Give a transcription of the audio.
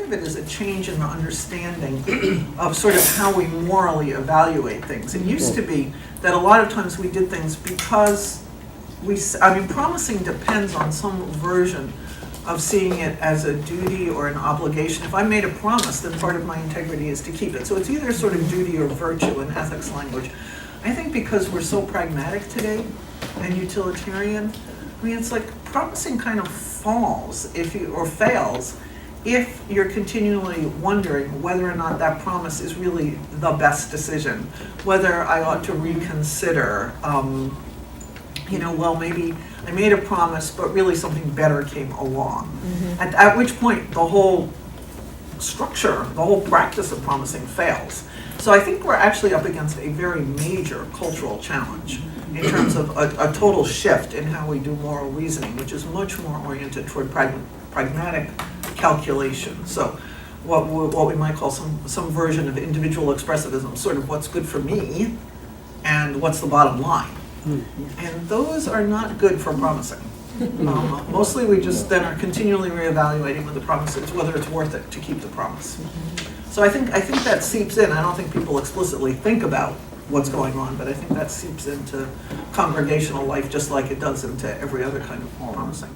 of it is a change in the understanding of sort of how we morally evaluate things. It used to be that a lot of times we did things because promising depends on some version of seeing it as a duty or an obligation. If I made a promise, then part of my integrity is to keep it. So it's either sort of duty or virtue in ethics language. I think because we're so pragmatic today and utilitarian, it's like promising kind of fails if you're continually wondering whether or not that promise is really the best decision, whether I ought to reconsider, well, maybe I made a promise, but really something better came along. Mm-hmm. At which point the whole structure, the whole practice of promising fails. So I think we're actually up against a very major cultural challenge in terms of a total shift in how we do moral reasoning, which is much more oriented toward pragmatic calculation. So what we might call some version of individual expressivism, sort of what's good for me and what's the bottom line. And those are not good for promising. Mostly we just then are continually reevaluating with the promises, whether it's worth it to keep the promise. So I think that seeps in. I don't think people explicitly think about what's going on, but I think that seeps into congregational life just like it does into every other kind of promising.